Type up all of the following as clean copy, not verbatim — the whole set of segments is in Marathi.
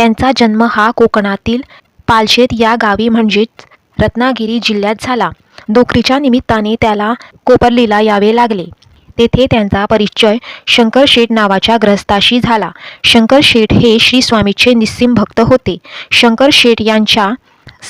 त्यांचा जन्म हा कोकणातील पालशेत या गावी म्हणजेच रत्नागिरी जिल्ह्यात झाला. नोकरीच्या निमित्ताने त्याला कोपर्लीला यावे लागले. तेथे त्यांचा परिचय शंकर शेठ नावाच्या गृहस्थाशी झाला. शंकर शेठ हे श्री स्वामीचे निस्सीम भक्त होते. शंकर शेठ यांच्या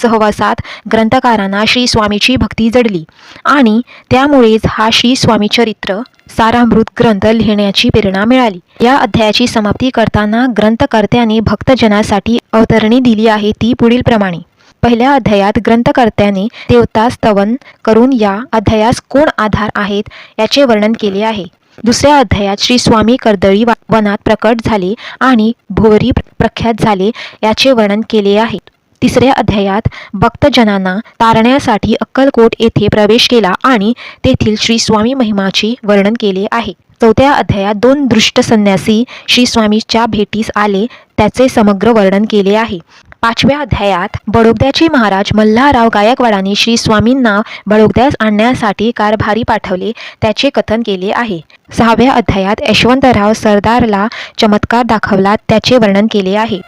सहवासात ग्रंथकारांना श्री स्वामीची भक्ती जडली आणि त्यामुळेच हा श्री स्वामी चरित्र सारामृत ग्रंथ लिहिण्याची प्रेरणा मिळाली. या अध्यायाची समाप्ती करताना ग्रंथकर्त्याने भक्तजनासाठी अवतरणी दिली आहे ती पुढील प्रमाणे. पहिल्या अध्यायात ग्रंथकर्त्याने देवता स्तवन करून या अध्यायास कोण आधार आहेत याचे वर्णन केले आहे. दुसऱ्या अध्यायात श्री स्वामी कर्दळी वनात प्रकट झाले आणि भोवरी प्रख्यात झाले याचे वर्णन केले आहे. तिसऱ्या अध्यायात भक्तजनांना तारण्यासाठी अक्कलकोट येथे प्रवेश केला आणि तेथील श्री स्वामी महिमाचे वर्णन केले आहे. चौथ्या अध्यायात 2 दृष्ट संन्यासी श्री स्वामीच्या भेटीस आले त्याचे समग्र वर्णन केले आहे. 5व्या अध्यायात बडोद्याचे महाराज मल्हारराव गायकवाडांनी श्री स्वामींना बडोद्यास आणण्यासाठी कारभारी पाठवले त्याचे कथन केले आहे. 6व्या अध्यायात यशवंतराव सरदारला चमत्कार दाखवला त्याचे वर्णन केले आहे.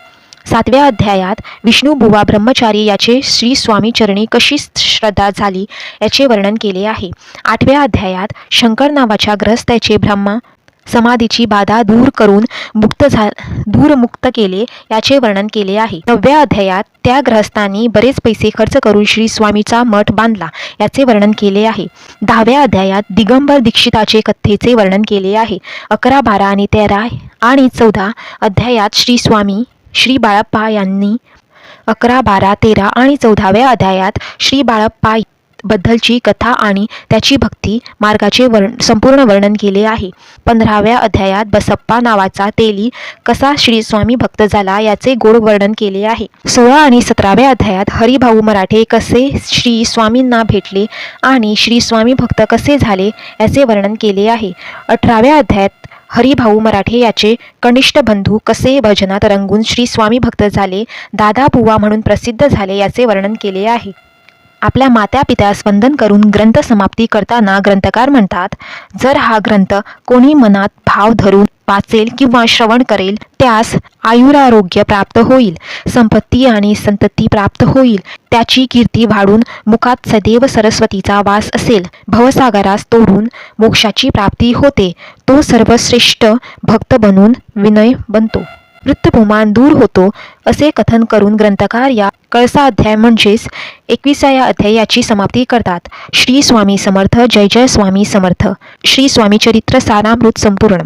7व्या अध्यायात विष्णुबुवा ब्रह्मचारी याचे श्री स्वामी चरणी कशी श्रद्धा झाली याचे वर्णन केले आहे. 8व्या अध्यायात शंकर नावाच्या गृहस्थाचे ब्रह्मा समाधीची बाधा दूर करून मुक्त केले याचे वर्णन केले आहे. 9व्या अध्यायात त्या गृहस्थांनी बरेच पैसे खर्च करून श्री स्वामीचा मठ बांधला याचे वर्णन केले आहे. 10व्या अध्यायात दिगंबर दीक्षिताचे कथेचे वर्णन केले आहे. 11, 12 आणि 13 आणि 14 अध्यायात श्री स्वामी श्री बाळप्पा यांनी 11, 12, 13 आणि 14व्या अध्यायात श्री बाळप्पा बद्दलची कथा आणि त्याची भक्ती मार्गाचे संपूर्ण वर्णन केले आहे. 15व्या अध्यायात बसप्पा नावाचा तेली कसा श्री स्वामी भक्त झाला याचे गोड वर्णन केले आहे. 16 आणि 17व्या अध्यायात हरिभाऊ मराठे कसे श्री स्वामींना भेटले आणि श्री स्वामी भक्त कसे झाले याचे वर्णन केले आहे. 18व्या अध्यायात हरिभाऊ मराठे याचे कनिष्ठ बंधू कसे भजनात रंगून श्री स्वामी भक्त झाले, दादा बुवा म्हणून प्रसिद्ध झाले याचे वर्णन केले आहे. आपल्या मात्या पित्यास वंदन करून ग्रंथ समाप्ती करताना ग्रंथकार म्हणतात, जर हा ग्रंथ कोणी मनात भाव धरून वाचेल किंवा श्रवण करेल त्यास आयुरारोग्य प्राप्त होईल, संपत्ती आणि संतती प्राप्त होईल, त्याची कीर्ती वाढून मुखात सदैव सरस्वतीचा वास असेल, भवसागरास तोडून मोक्षाची प्राप्ती होते, तो सर्वश्रेष्ठ भक्त बनून विनय बनतो, वृत्तपुमान दूर होतो असे कथन करून ग्रंथकार या कळसा अध्याय म्हणजेच 21व्या अध्यायाची समाप्ती करतात. श्री स्वामी समर्थ. जय जय स्वामी समर्थ. श्री स्वामी चरित्र सारामृत संपूर्ण.